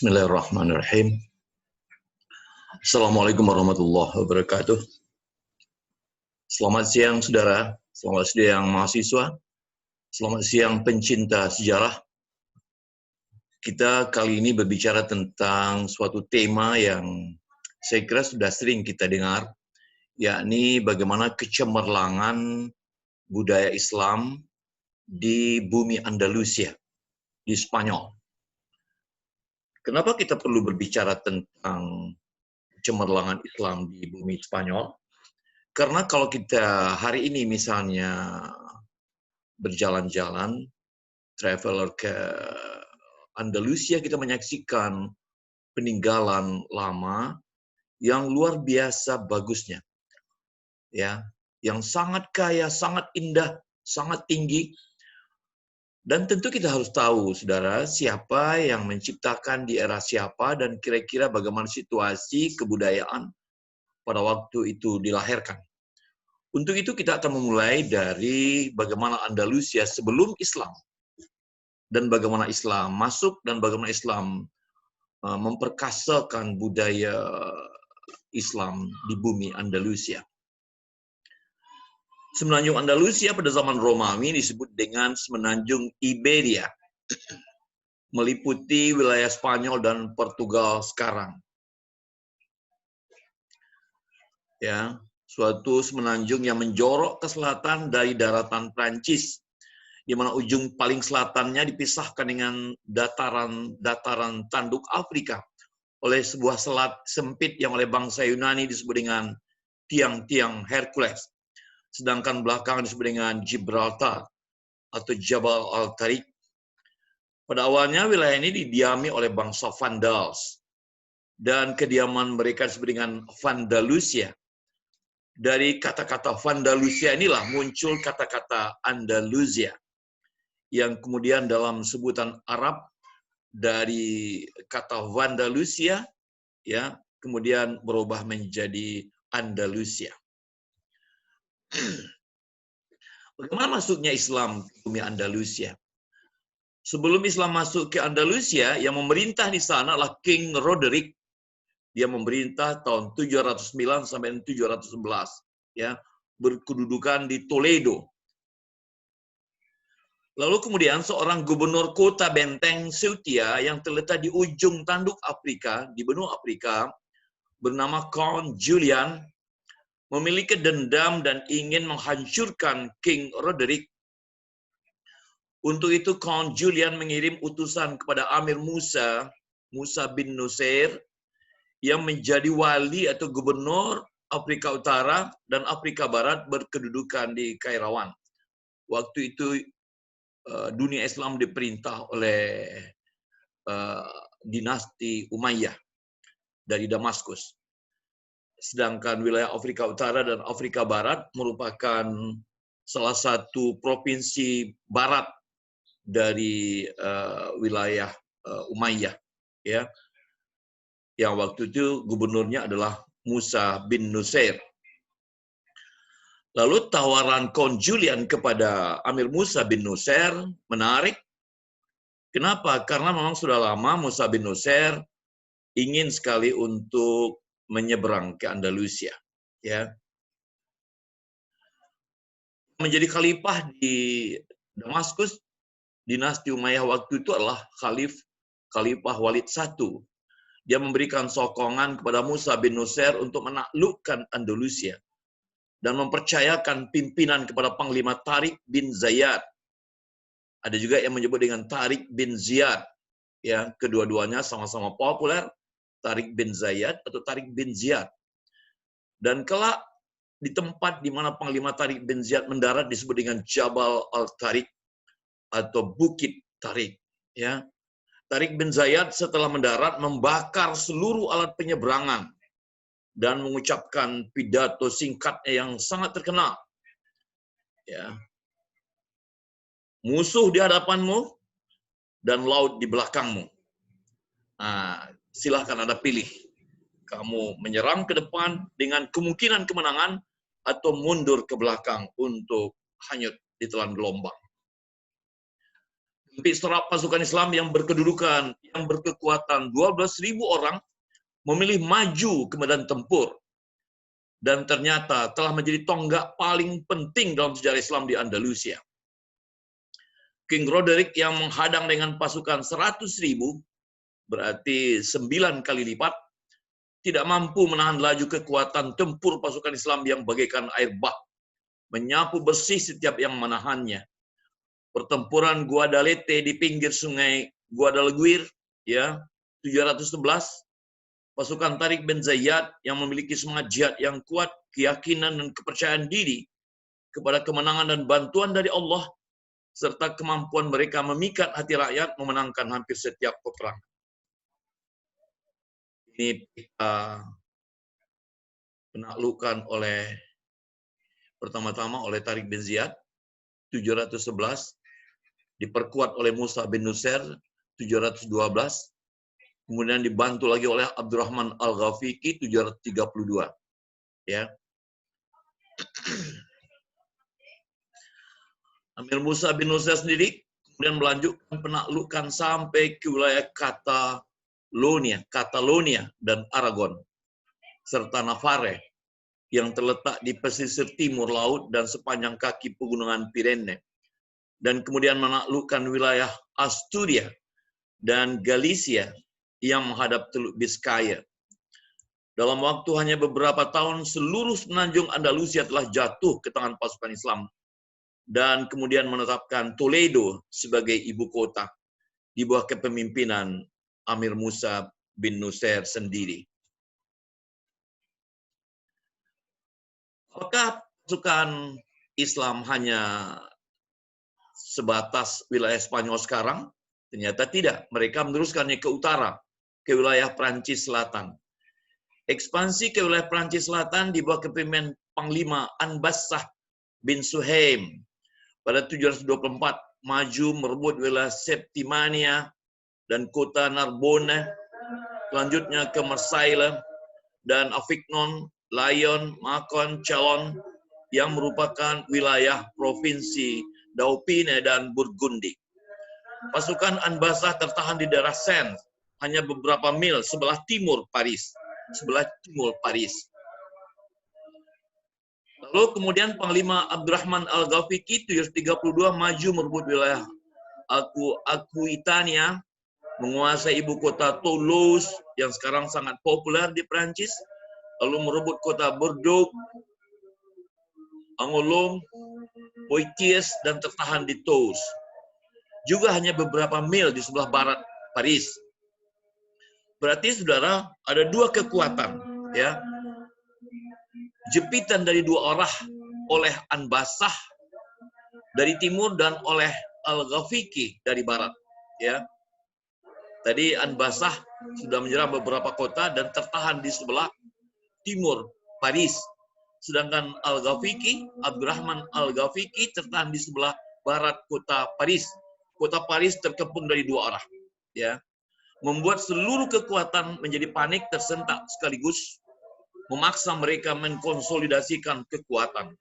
Bismillahirrahmanirrahim. Assalamualaikum warahmatullahi wabarakatuh. Selamat siang saudara, selamat siang mahasiswa, selamat siang pencinta sejarah. Kita kali ini berbicara tentang suatu tema yang saya kira sudah sering kita dengar, yakni bagaimana kecemerlangan budaya Islam di bumi Andalusia, di Spanyol. Kenapa kita perlu berbicara tentang cemerlangan Islam di bumi Spanyol? Karena kalau kita hari ini misalnya berjalan-jalan, traveler ke Andalusia, kita menyaksikan peninggalan lama yang luar biasa bagusnya, ya, yang sangat kaya, sangat indah, sangat tinggi. Dan tentu kita harus tahu, saudara, siapa yang menciptakan di era siapa dan kira-kira bagaimana situasi kebudayaan pada waktu itu dilahirkan. Untuk itu kita akan memulai dari bagaimana Andalusia sebelum Islam dan bagaimana Islam masuk dan bagaimana Islam memperkasakan budaya Islam di bumi Andalusia. Semenanjung Andalusia pada zaman Romawi disebut dengan Semenanjung Iberia, meliputi wilayah Spanyol dan Portugal sekarang. Ya, suatu semenanjung yang menjorok ke selatan dari daratan Prancis, di mana ujung paling selatannya dipisahkan dengan dataran tanduk Afrika oleh sebuah selat sempit yang oleh bangsa Yunani disebut dengan tiang-tiang Hercules. Sedangkan belakangan disebut dengan Gibraltar atau Jabal al-Tariq. Pada awalnya wilayah ini didiami oleh bangsa Vandals dan kediaman mereka disebut dengan Vandalusia. Dari kata-kata Vandalusia inilah muncul kata-kata Andalusia yang kemudian dalam sebutan Arab dari kata Vandalusia ya kemudian berubah menjadi Andalusia. Bagaimana masuknya Islam ke bumi Andalusia? Sebelum Islam masuk ke Andalusia, yang memerintah di sana adalah King Roderick. Dia memerintah tahun 709 sampai 711, ya, berkedudukan di Toledo. Lalu kemudian seorang gubernur kota benteng Ceuta yang terletak di ujung tanduk Afrika, di benua Afrika, bernama Count Julian, memiliki dendam dan ingin menghancurkan King Roderick. Untuk itu Count Julian mengirim utusan kepada Amir Musa bin Nusair, yang menjadi wali atau gubernur Afrika Utara dan Afrika Barat berkedudukan di Kairawan. Waktu itu dunia Islam diperintah oleh dinasti Umayyah dari Damaskus. Sedangkan wilayah Afrika Utara dan Afrika Barat merupakan salah satu provinsi barat dari wilayah Umayyah, ya, yang waktu itu gubernurnya adalah Musa bin Nusair. Lalu tawaran Count Julian kepada Amir Musa bin Nusair menarik. Kenapa? Karena memang sudah lama Musa bin Nusair ingin sekali untuk menyeberang ke Andalusia, ya. Menjadi khalifah di Damaskus, dinasti Umayyah waktu itu adalah Khalifah Walid I. Dia memberikan sokongan kepada Musa bin Nusair untuk menaklukkan Andalusia dan mempercayakan pimpinan kepada Panglima Tariq bin Ziyad. Ada juga yang menyebut dengan Tariq bin Ziyad. Ya, kedua-duanya sama-sama populer, Tariq bin Ziyad atau Tariq bin Ziyad. Dan kelak di tempat di mana Panglima Tariq bin Ziyad mendarat disebut dengan Jabal al-Tariq atau Bukit Tariq, ya. Tariq bin Ziyad setelah mendarat membakar seluruh alat penyeberangan dan mengucapkan pidato singkatnya yang sangat terkenal. Ya. Musuh di hadapanmu dan laut di belakangmu. Nah, silahkan Anda pilih. Kamu menyerang ke depan dengan kemungkinan kemenangan atau mundur ke belakang untuk hanyut ditelan gelombang. Empik serap pasukan Islam yang berkedudukan, yang berkekuatan 12.000 orang memilih maju ke medan tempur. Dan ternyata telah menjadi tonggak paling penting dalam sejarah Islam di Andalusia. King Roderick yang menghadang dengan pasukan 100.000, berarti 9 kali lipat, tidak mampu menahan laju kekuatan tempur pasukan Islam yang bagaikan air bah, menyapu bersih setiap yang menahannya. Pertempuran Guadalete di pinggir sungai Guadalquivir, ya, 711, pasukan Tariq bin Ziyad yang memiliki semangat jihad yang kuat, keyakinan dan kepercayaan diri kepada kemenangan dan bantuan dari Allah, serta kemampuan mereka memikat hati rakyat memenangkan hampir setiap peperangan. Ini penaklukan pertama-tama oleh Tariq bin Ziyad 711, diperkuat oleh Musa bin Nusair 712, kemudian dibantu lagi oleh Abdurrahman Al-Ghafiqi 732. Ya. Amir Musa bin Nusair sendiri kemudian melanjutkan penaklukan sampai ke wilayah Catalonia dan Aragon, serta Navarre yang terletak di pesisir timur laut dan sepanjang kaki pegunungan Pirene, dan kemudian menaklukkan wilayah Asturia dan Galicia yang menghadap Teluk Biskaya. Dalam waktu hanya beberapa tahun, seluruh semenanjung Andalusia telah jatuh ke tangan pasukan Islam dan kemudian menetapkan Toledo sebagai ibu kota di bawah kepemimpinan Amir Musa bin Nusair sendiri. Apakah pasukan Islam hanya sebatas wilayah Spanyol sekarang? Ternyata tidak. Mereka meneruskannya ke utara, ke wilayah Prancis Selatan. Ekspansi ke wilayah Prancis Selatan di bawah kepemimpinan Panglima Anbassah bin Suhaim pada 724 maju merebut wilayah Septimania dan kota Narbonne, selanjutnya ke Marseille dan Avignon, Lyon, Macon, Chalon yang merupakan wilayah provinsi Dauphiné dan Burgundy. Pasukan Anbassah tertahan di daerah Sens, hanya beberapa mil sebelah timur Paris. Lalu kemudian Panglima Abdurrahman Al-Ghafiqi 732 maju merebut wilayah Aquitania, menguasai ibu kota Toulouse yang sekarang sangat populer di Prancis, lalu merebut kota Bordeaux, Angoulême, Poitiers, dan tertahan di Tours. Juga hanya beberapa mil di sebelah barat Paris. Berarti saudara, ada dua kekuatan, ya. Jepitan dari dua arah oleh Anbassah dari timur dan oleh Al-Ghafiqi dari barat, ya. Tadi Anbassah sudah menyerang beberapa kota dan tertahan di sebelah timur Paris. Sedangkan Abdurrahman Al-Ghafiqi tertahan di sebelah barat kota Paris. Kota Paris terkepung dari dua arah, ya. Membuat seluruh kekuatan menjadi panik tersentak sekaligus, memaksa mereka mengkonsolidasikan kekuatan.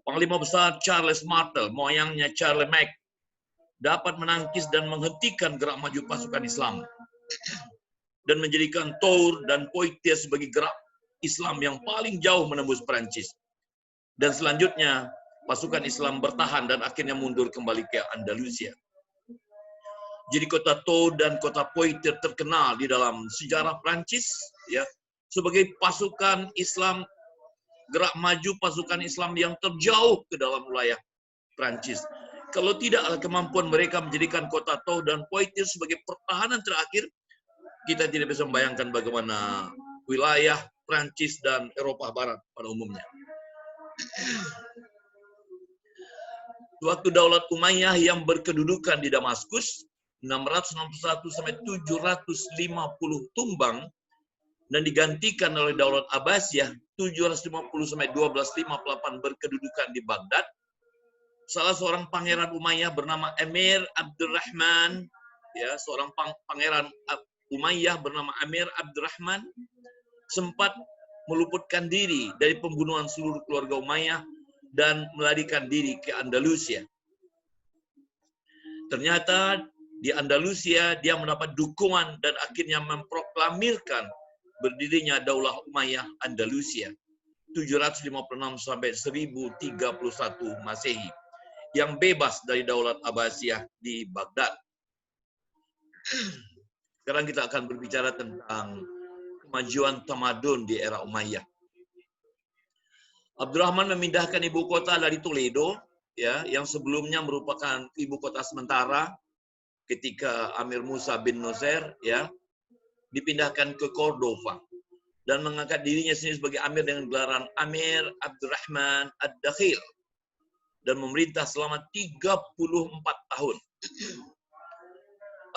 Panglima besar Charles Martel, moyangnya Charles Mack, dapat menangkis dan menghentikan gerak maju pasukan Islam dan menjadikan Tours dan Poitiers sebagai gerak Islam yang paling jauh menembus Perancis. Dan selanjutnya pasukan Islam bertahan dan akhirnya mundur kembali ke Andalusia. Jadi kota Tours dan kota Poitiers terkenal di dalam sejarah Prancis, ya, sebagai pasukan Islam, gerak maju pasukan Islam yang terjauh ke dalam wilayah Prancis. Kalau tidak kemampuan mereka menjadikan kota Tours dan Poitiers sebagai pertahanan terakhir, kita tidak bisa membayangkan bagaimana wilayah Prancis dan Eropa Barat pada umumnya. Waktu Daulat Umayyah yang berkedudukan di Damaskus 661 sampai 750 tumbang dan digantikan oleh Daulat Abbasiyah 750 sampai 1258 berkedudukan di Baghdad. Salah seorang pangeran Umayyah bernama Amir Abdurrahman, ya, seorang pangeran Umayyah bernama Amir Abdurrahman sempat meluputkan diri dari pembunuhan seluruh keluarga Umayyah dan melarikan diri ke Andalusia. Ternyata di Andalusia dia mendapat dukungan dan akhirnya memproklamirkan berdirinya Daulah Umayyah Andalusia 756 sampai 1031 Masehi yang bebas dari Daulat Abbasiyah di Baghdad. Sekarang kita akan berbicara tentang kemajuan tamadun di era Umayyah. Abdurrahman memindahkan ibu kota dari Toledo, ya, yang sebelumnya merupakan ibu kota sementara ketika Amir Musa bin Nusair, ya, dipindahkan ke Cordova dan mengangkat dirinya sendiri sebagai Amir dengan gelaran Amir Abdurrahman Ad-Dakhil dan memerintah selama 34 tahun.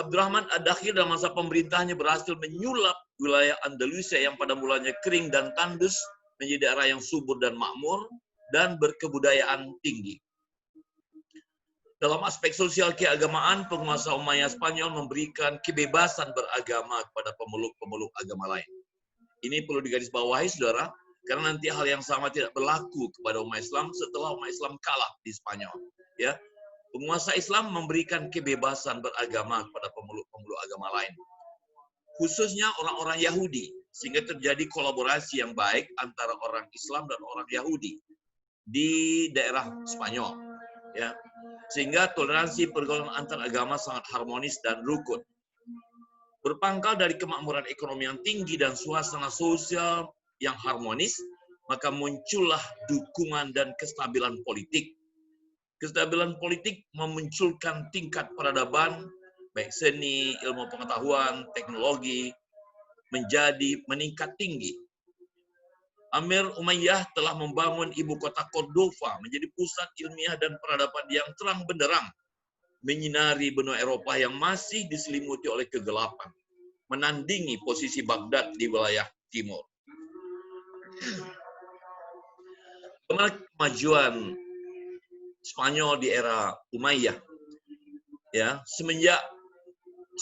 Abdurrahman Ad-Dakhil dalam masa pemerintahannya berhasil menyulap wilayah Andalusia yang pada mulanya kering dan tandus menjadi daerah yang subur dan makmur dan berkebudayaan tinggi. Dalam aspek sosial keagamaan, penguasa Umayyah Spanyol memberikan kebebasan beragama kepada pemeluk-pemeluk agama lain. Ini perlu digarisbawahi, saudara, karena nanti hal yang sama tidak berlaku kepada umat Islam setelah umat Islam kalah di Spanyol. Ya, penguasa Islam memberikan kebebasan beragama kepada pemeluk-pemeluk agama lain, khususnya orang-orang Yahudi, sehingga terjadi kolaborasi yang baik antara orang Islam dan orang Yahudi di daerah Spanyol. Ya, sehingga toleransi pergaulan antar agama sangat harmonis dan rukun. Berpangkal dari kemakmuran ekonomi yang tinggi dan suasana sosial yang harmonis, maka muncullah dukungan dan kestabilan politik. Kestabilan politik memunculkan tingkat peradaban, baik seni, ilmu pengetahuan, teknologi, meningkat tinggi. Amir Umayyah telah membangun ibu kota Cordova menjadi pusat ilmiah dan peradaban yang terang benderang, menyinari benua Eropa yang masih diselimuti oleh kegelapan, menandingi posisi Baghdad di wilayah timur. Bagaimana kemajuan Spanyol di era Umayyah? Ya, semenjak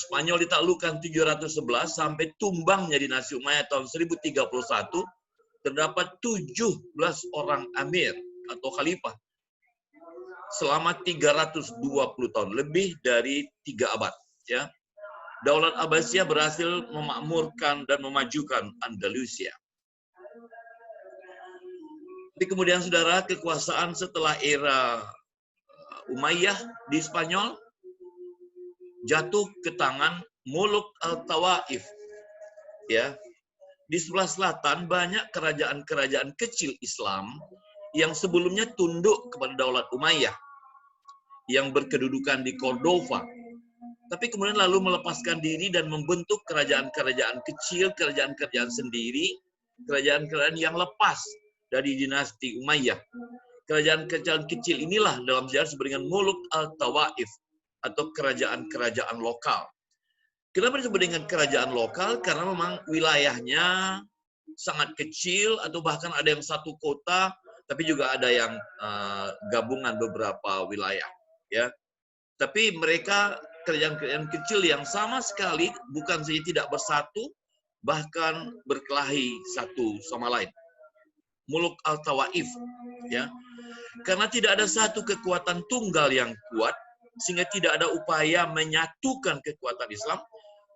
Spanyol ditaklukkan 711 sampai tumbangnya dinasti Umayyah tahun 1031, terdapat 17 orang amir atau khalifah selama 320 tahun, lebih dari 3 abad. Ya, Daulat Abbasiyah berhasil memakmurkan dan memajukan Andalusia. Tapi kemudian, saudara, kekuasaan setelah era Umayyah di Spanyol jatuh ke tangan Muluk Al-Tawaif. Ya, di sebelah selatan banyak kerajaan-kerajaan kecil Islam yang sebelumnya tunduk kepada Daulat Umayyah yang berkedudukan di Cordova, tapi kemudian lalu melepaskan diri dan membentuk kerajaan-kerajaan kecil, kerajaan-kerajaan sendiri, kerajaan-kerajaan yang lepas dari dinasti Umayyah. Kerajaan-kerajaan kecil inilah dalam sejarah disebut dengan Muluk Al-Tawaif atau kerajaan-kerajaan lokal. Kenapa disebut dengan kerajaan lokal? Karena memang wilayahnya sangat kecil atau bahkan ada yang satu kota, tapi juga ada yang gabungan beberapa wilayah. Ya, tapi mereka kerajaan-kerajaan kecil yang sama sekali bukan saja tidak bersatu, bahkan berkelahi satu sama lain. Muluk Al-Tawaif, ya, karena tidak ada satu kekuatan tunggal yang kuat, sehingga tidak ada upaya menyatukan kekuatan Islam,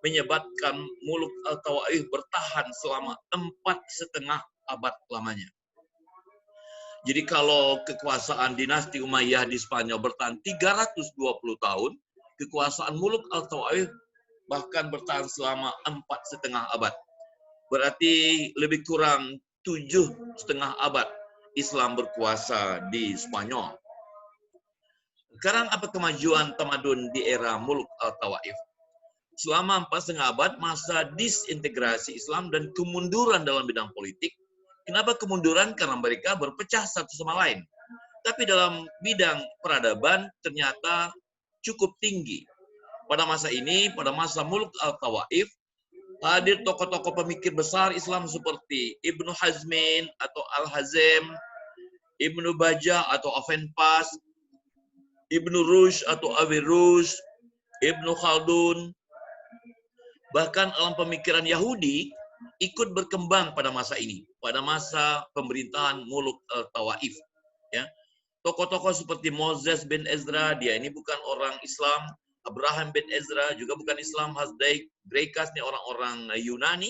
menyebabkan Muluk Al-Tawaif bertahan selama 4,5 abad lamanya. Jadi kalau kekuasaan dinasti Umayyah di Spanyol bertahan 320 tahun, kekuasaan Muluk Al-Tawaif bahkan bertahan selama 4,5 abad. Berarti lebih kurang 7,5 abad Islam berkuasa di Spanyol. Sekarang apa kemajuan tamadun di era Muluk Al-Tawaif? Selama 4,5 abad masa disintegrasi Islam dan kemunduran dalam bidang politik. Kenapa kemunduran? Karena mereka berpecah satu sama lain. Tapi dalam bidang peradaban ternyata cukup tinggi. Pada masa ini, pada masa Muluk Al-Tawaif, hadir tokoh-tokoh pemikir besar Islam seperti Ibnu Hazmin atau Al-Hazm, Ibnu Bajjah atau Avenpas, Ibnu Rushd atau Averroes, Ibnu Khaldun. Bahkan dalam pemikiran Yahudi ikut berkembang pada masa ini, pada masa pemerintahan Muluk Al-Tawaif. Ya, tokoh-tokoh seperti Moses bin Ezra, dia ini bukan orang Islam, Abraham bin Ezra juga bukan Islam, Hasdai Grekas nih orang-orang Yunani,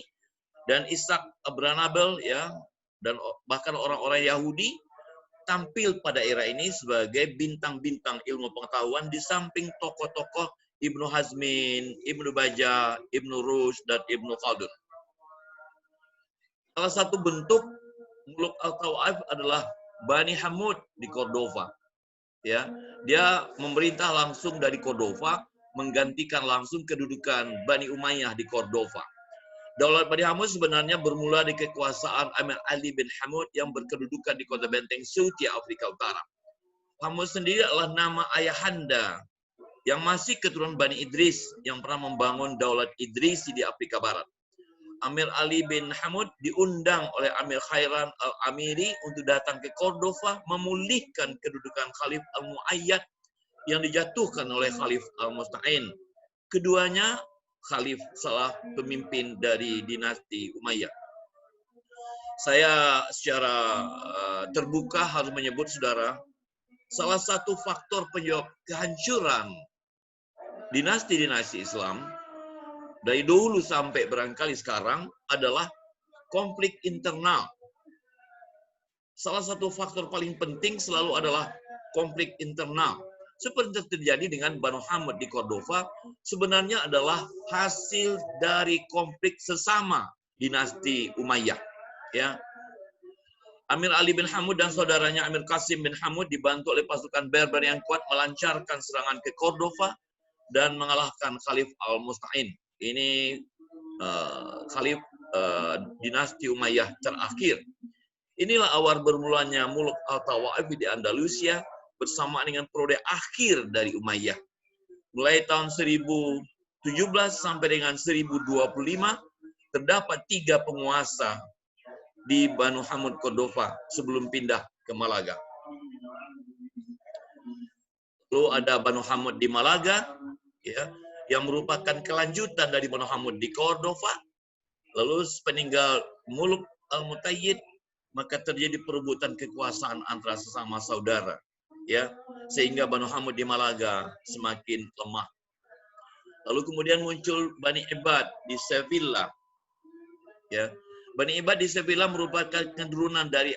dan Ishak Abranabel ya, dan bahkan orang-orang Yahudi tampil pada era ini sebagai bintang-bintang ilmu pengetahuan di samping tokoh-tokoh Ibnu Hazmin, Ibnu Bajjah, Ibnu Rushd, dan Ibnu Khaldun. Salah satu bentuk Muluk Al-Tawaif adalah Bani Hamud di Cordova. Ya, dia memerintah langsung dari Cordova, menggantikan langsung kedudukan Bani Umayyah di Cordova. Daulat Bani Hamud sebenarnya bermula di kekuasaan Amir Ali bin Hamud yang berkedudukan di kota benteng Ceuta, Afrika Utara. Hamud sendiri adalah nama ayahanda yang masih keturunan Bani Idris yang pernah membangun Daulat Idrisi di Afrika Barat. Amir Ali bin Hamud diundang oleh Amir Khairan al-Amiri untuk datang ke Cordova memulihkan kedudukan Khalif al-Mu'ayyad yang dijatuhkan oleh Khalif al-Musta'in. Keduanya Khalif salah pemimpin dari dinasti Umayyah. Saya secara terbuka harus menyebut saudara, salah satu faktor penyebab kehancuran dinasti-dinasti Islam dari dulu sampai barangkali sekarang adalah konflik internal. Salah satu faktor paling penting selalu adalah konflik internal. Seperti terjadi dengan Banu Hamud di Cordova, sebenarnya adalah hasil dari konflik sesama dinasti Umayyah. Ya, Amir Ali bin Hamud dan saudaranya Amir Qasim bin Hamud dibantu oleh pasukan Berber yang kuat melancarkan serangan ke Cordova dan mengalahkan Khalif al-Musta'in. Ini Khalif dinasti Umayyah terakhir. Inilah awal bermulanya Muluk Al-Tawaif di Andalusia bersama dengan periode akhir dari Umayyah. Mulai tahun 1017 sampai dengan 1025 terdapat 3 penguasa di Banu Hamud Cordova sebelum pindah ke Malaga. Lalu ada Banu Hamud di Malaga, ya, yang merupakan kelanjutan dari Banu Hamud di Cordova. Lalu sepeninggal Muluk Al-Mutayyid, maka terjadi perebutan kekuasaan antara sesama saudara, ya, sehingga Banu Hamud di Malaga semakin lemah. Lalu kemudian muncul Bani Ibad di Sevilla, ya. Bani Ibad di Sevilla merupakan keturunan dari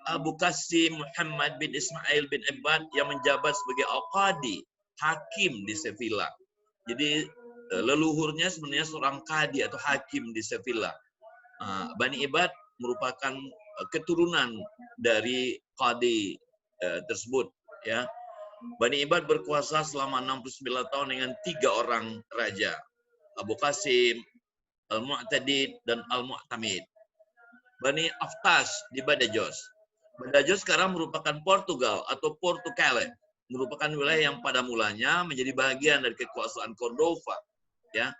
Abu Qasim Muhammad bin Ismail bin Ibad yang menjabat sebagai Al-Qadi, hakim di Sevilla. Jadi leluhurnya sebenarnya seorang kadi atau hakim di Sevilla. Bani Ibad merupakan keturunan dari qadi tersebut, ya. Bani Ibad berkuasa selama 69 tahun dengan 3 orang raja, Abu Qasim, Al-Mu'tadid, dan Al-Mu'tamid. Bani Aftas di Badajoz. Badajoz sekarang merupakan Portugal atau Portugale, merupakan wilayah yang pada mulanya menjadi bagian dari kekuasaan Cordova, ya,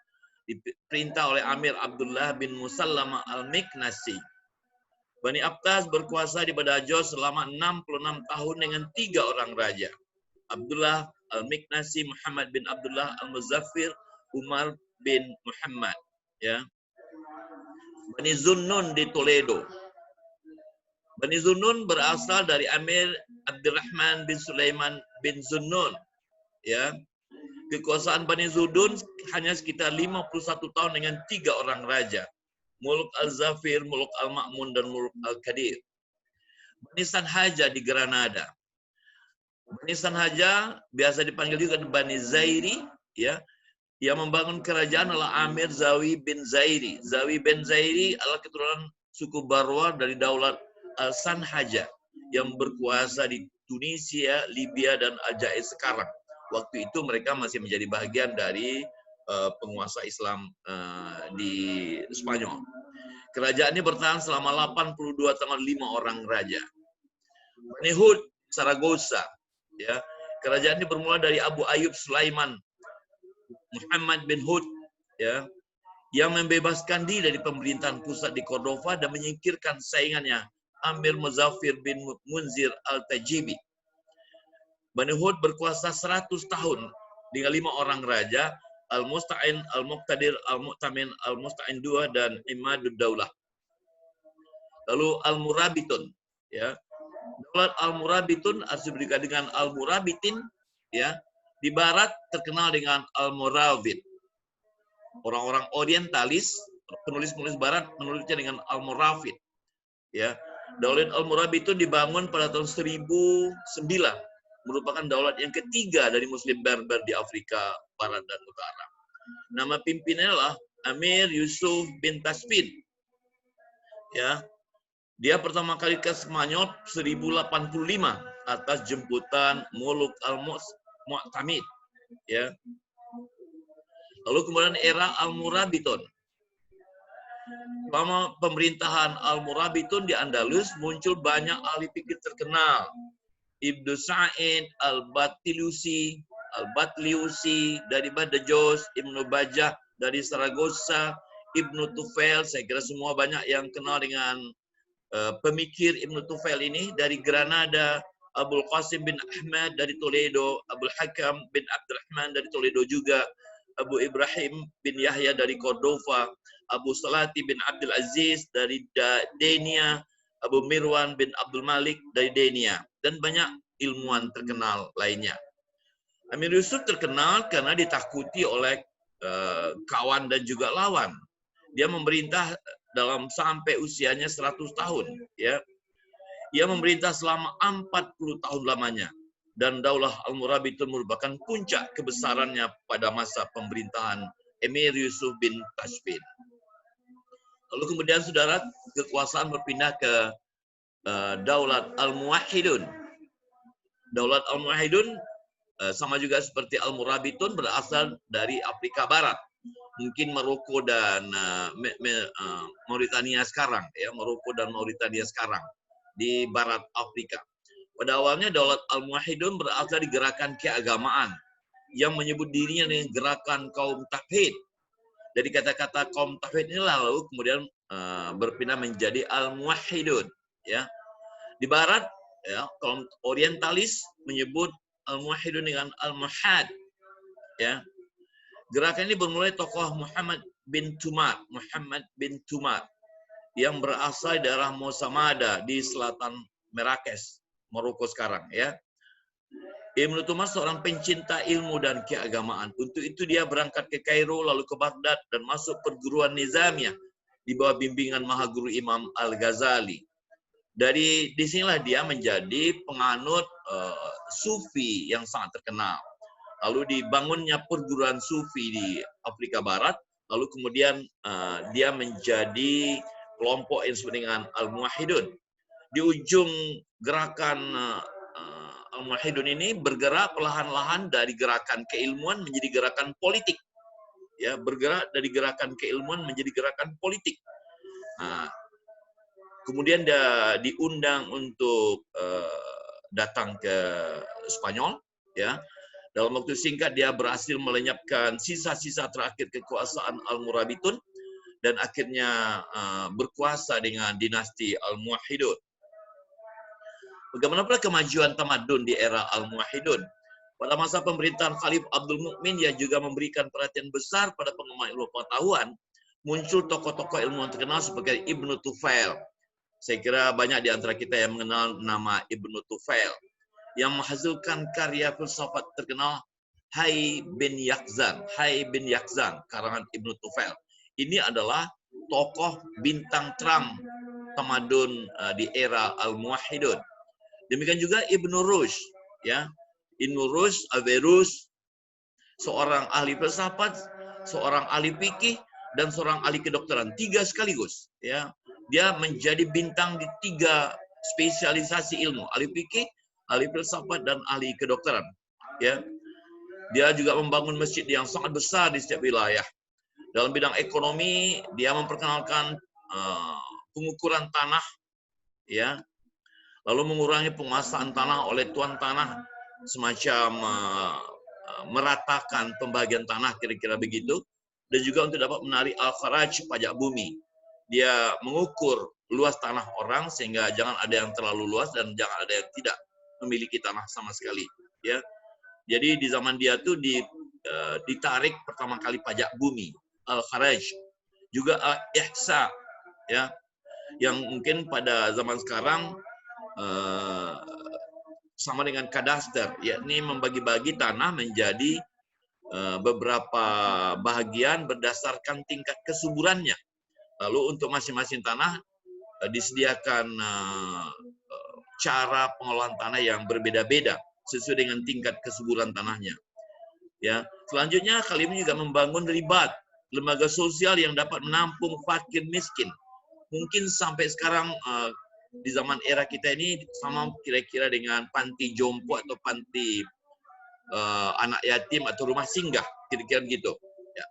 diperintah oleh Amir Abdullah bin Musallama al-Miknasi. Bani Aftas berkuasa di Badajoz selama 66 tahun dengan 3 orang raja, Abdullah al-Miknasi, Muhammad bin Abdullah al-Muzaffir, Umar bin Muhammad, ya. Bani Zunnun di Toledo. Bani Zunnun berasal dari Amir Abdurrahman bin Sulaiman bin Zunnun, ya. Kekuasaan Bani Zunnun hanya sekitar 51 tahun dengan 3 orang raja, Muluk Al-Zafir, Muluk Al-Ma'mun, dan Muluk Al-Qadir. Bani Sanhaja di Granada. Bani Sanhaja biasa dipanggil juga Bani Zairi, ya. Yang membangun kerajaan adalah Amir Zawi bin Zairi. Zawi bin Zairi adalah keturunan suku Barwar dari Daulat Al-Sanhaja yang berkuasa di Tunisia, Libya, dan Aljazair sekarang. Waktu itu mereka masih menjadi bagian dari penguasa Islam di Spanyol. Kerajaan ini bertahan selama 82 tahun, 5 orang raja. Bani Hud, Saragossa, ya. Kerajaan ini bermula dari Abu Ayyub Sulaiman Muhammad bin Hud, ya, yang membebaskan diri dari pemerintahan pusat di Cordova dan menyingkirkan saingannya Amir Muzaffir bin Munzir al-Tajibi. Bani Hud berkuasa 100 tahun dengan 5 orang raja, Al-Musta'in, Al-Muqtadir, Al-Mu'tamin, Al-Musta'in II, dan Imadud Daulah. Lalu Al-Murabitun, ya. Daulat Al-Murabitun harus diberikan dengan Al-Murabitin, ya, Di barat terkenal dengan Almoravid. Orang-orang orientalis, penulis-penulis barat menulisnya dengan Almoravid. Ya, Daulat Almoravid itu dibangun pada tahun 1009, merupakan daulat yang ketiga dari Muslim Berber di Afrika Barat dan Utara. Nama pimpinannya adalah Amir Yusuf bin Tashfin. Ya, dia pertama kali ke Spanyol 1085 atas jemputan Muluk al-Mu'tamid. Ya. Lalu kemudian era Almorabiton. Selama pemerintahan Almorabiton di Andalus muncul banyak ahli fikih terkenal. Ibnu Sa'id al-Batliusi dari Badajoz, Ibnu Bajah dari Saragossa, Ibnu Tufail, saya kira semua banyak yang kenal dengan pemikir Ibnu Tufail ini dari Granada, Abul Qasim bin Ahmad dari Toledo, Abul Hakam bin Abdurrahman dari Toledo juga, Abu Ibrahim bin Yahya dari Cordova, Abu Salati bin Abdul Aziz dari Denia, Abu Mirwan bin Abdul Malik dari Denia, dan banyak ilmuwan terkenal lainnya. Amir Yusuf terkenal karena ditakuti oleh kawan dan juga lawan. Dia memerintah dalam sampai usianya 100 tahun. Ya. Ia memerintah selama 40 tahun lamanya. Dan Daulah Almorabiton merupakan puncak kebesarannya pada masa pemerintahan Emir Yusuf bin Tashfin. Lalu kemudian saudara, kekuasaan berpindah ke Daulat Al-Muwahhidun. Daulat Al-Muwahhidun sama juga seperti Almorabiton berasal dari Afrika Barat. Mungkin Maroko dan Mauritania sekarang, ya, Maroko dan Mauritania sekarang di barat Afrika. Pada awalnya Daulat Al-Muwahhidun berasal dari gerakan keagamaan yang menyebut dirinya dengan gerakan kaum tauhid. Dari kata-kata kaum tauhid ini lalu kemudian berpindah menjadi Al-Muwahhidun, ya. Di barat, ya, kaum orientalis menyebut Al-Muwahhidun dengan Al-Muhad, ya. Gerakan ini bermula tokoh Muhammad bin Tumar yang berasal dari daerah Mosamada di selatan Marrakesh, Maroko sekarang, ya. Ibnu Tumar seorang pencinta ilmu dan keagamaan. Untuk itu dia berangkat ke Kairo lalu ke Baghdad dan masuk perguruan Nizamiyah di bawah bimbingan Mahaguru Imam Al-Ghazali. Dari disinilah dia menjadi penganut Sufi yang sangat terkenal. Lalu dibangunnya perguruan Sufi di Afrika Barat. Lalu kemudian dia menjadi kelompok yang disebut dengan Al-Muwahhidun. Di ujung gerakan Al-Muwahhidun ini bergerak perlahan-lahan dari gerakan keilmuan menjadi gerakan politik. Ya, bergerak dari gerakan keilmuan menjadi gerakan politik. Nah, kemudian dia diundang untuk datang ke Spanyol, ya. Dalam waktu singkat dia berhasil melenyapkan sisa-sisa terakhir kekuasaan Almorabiton dan akhirnya berkuasa dengan dinasti Al-Muwahhidun. Bagaimana pula kemajuan tamadun di era Al-Muwahhidun? Pada masa pemerintahan Khalif Abdul Mukmin yang juga memberikan perhatian besar pada pengembangan ilmu pengetahuan, muncul tokoh-tokoh ilmuwan terkenal sebagai Ibnu Tufail. Saya kira banyak di antara kita yang mengenal nama Ibnu Tufail, yang menghasilkan karya filsafat terkenal Hayy bin Yaqzan, karangan Ibnu Tufail. Ini adalah tokoh bintang terang tamadun di era Al-Muwahhidun. Demikian juga Ibnu Rushd, ya. Ibnu Rushd, Averroes, seorang ahli filsafat, seorang ahli fikih, dan seorang ahli kedokteran, tiga sekaligus, ya. Dia menjadi bintang di tiga spesialisasi ilmu, ahli fikih, ahli filsafat, dan ahli kedokteran, ya. Dia juga membangun masjid yang sangat besar di setiap wilayah. Dalam bidang ekonomi, dia memperkenalkan pengukuran tanah, ya, lalu mengurangi penguasaan tanah oleh tuan tanah, semacam meratakan pembagian tanah, kira-kira begitu. Dan juga untuk dapat menarik al-kharaj, pajak bumi. Dia mengukur luas tanah orang sehingga jangan ada yang terlalu luas dan jangan ada yang tidak memiliki tanah sama sekali, ya. Jadi di zaman dia tuh ditarik pertama kali pajak bumi, al-kharaj, juga al-ihsa, ya, yang mungkin pada zaman sekarang sama dengan kadaster, yakni membagi-bagi tanah menjadi beberapa bahagian berdasarkan tingkat kesuburannya. Lalu untuk masing-masing tanah disediakan cara pengolahan tanah yang berbeda-beda sesuai dengan tingkat kesuburan tanahnya. Ya, selanjutnya kami juga membangun ribat, lembaga sosial yang dapat menampung fakir miskin. Mungkin sampai sekarang di zaman era kita ini sama kira-kira dengan panti jompo atau panti anak yatim atau rumah singgah, kira-kira gitu. Ya.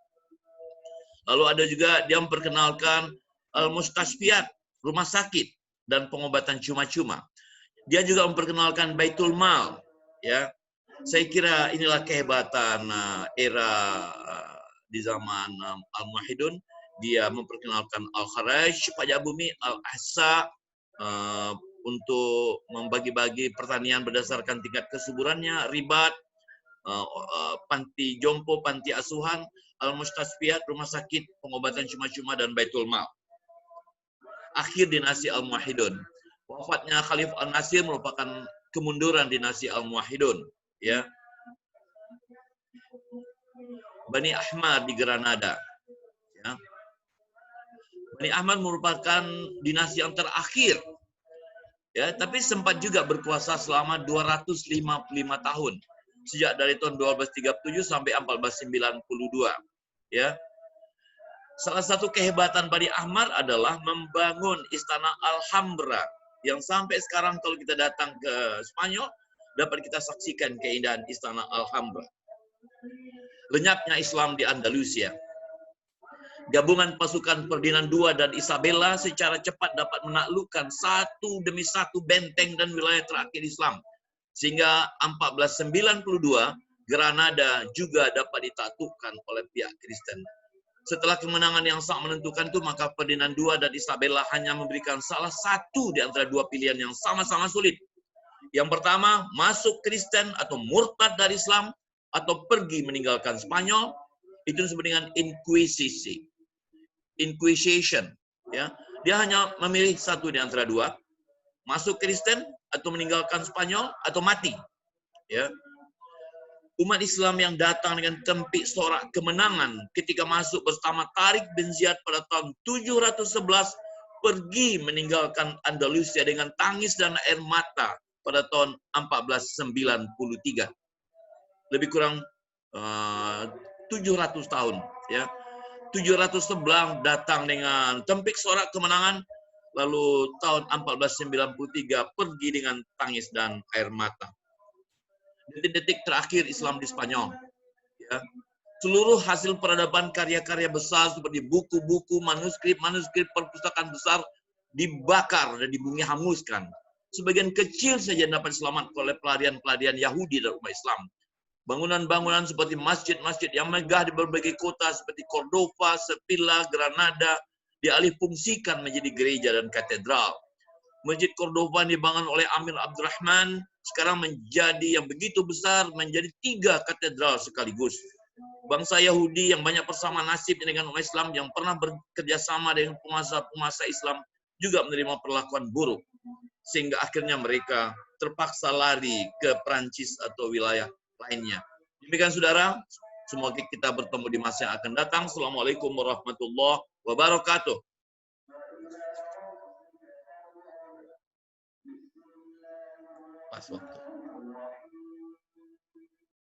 Lalu ada juga dia memperkenalkan al-mustasfiat, rumah sakit dan pengobatan cuma-cuma. Dia juga memperkenalkan Baitul Mal. Ya, saya kira inilah kehebatan era di zaman Al-Muwahhidun. Dia memperkenalkan Al-Kharaj, pajak bumi, Al-Ahsa, untuk membagi-bagi pertanian berdasarkan tingkat kesuburannya, ribat, panti jompo, panti asuhan, al-mustasfiat, rumah sakit, pengobatan cuma-cuma, dan Baitul Mal. Akhir dinasti Al-Muwahhidun. Wafatnya Khalifah Al-Nasir merupakan kemunduran dinasti Al-Muwahhidun. Ya. Bani Ahmad di Granada. Ya. Bani Ahmad merupakan dinasti yang terakhir. Ya, tapi sempat juga berkuasa selama 255 tahun. Sejak dari tahun 1237 sampai 1492. Ya. Salah satu kehebatan Bani Ahmad adalah membangun istana Alhambra yang sampai sekarang kalau kita datang ke Spanyol dapat kita saksikan keindahan istana Alhambra. Lenyapnya Islam di Andalusia. Gabungan pasukan Ferdinand II dan Isabella secara cepat dapat menaklukkan satu demi satu benteng dan wilayah terakhir Islam. Sehingga 1492 Granada juga dapat ditaklukkan oleh pihak Kristen. Setelah kemenangan yang sangat menentukan itu, maka Ferdinand II dan Isabella hanya memberikan salah satu di antara dua pilihan yang sama-sama sulit. Yang pertama, masuk Kristen atau murtad dari Islam, atau pergi meninggalkan Spanyol. Itu disebut dengan inquisisi. Inquisition. Ya. Dia hanya memilih satu di antara dua. Masuk Kristen atau meninggalkan Spanyol atau mati. Ya. Umat Islam yang datang dengan tempik sorak kemenangan ketika masuk bersama Tariq bin Ziyad pada tahun 711 pergi meninggalkan Andalusia dengan tangis dan air mata pada tahun 1493. Lebih kurang 700 tahun. Ya. 711 datang dengan tempik sorak kemenangan, lalu tahun 1493 pergi dengan tangis dan air mata. Detik-detik terakhir Islam di Spanyol. Ya. Seluruh hasil peradaban karya-karya besar seperti buku-buku, manuskrip perpustakaan besar dibakar dan dibumi hanguskan. Sebagian kecil saja dapat diselamatkan oleh pelarian-pelarian Yahudi dan umat Islam. Bangunan-bangunan seperti masjid-masjid yang megah di berbagai kota seperti Cordova, Sevilla, Granada dialih fungsikan menjadi gereja dan katedral. Masjid Cordova dibangun oleh Amir Abdurrahman sekarang menjadi yang begitu besar, menjadi 3 katedral sekaligus. Bangsa Yahudi yang banyak bersama nasibnya dengan umat Islam yang pernah bekerja sama dengan penguasa-penguasa Islam juga menerima perlakuan buruk. Sehingga akhirnya mereka terpaksa lari ke Prancis atau wilayah lainnya. Demikian saudara, semoga kita bertemu di masa yang akan datang. Assalamualaikum warahmatullahi wabarakatuh. Pas waktu.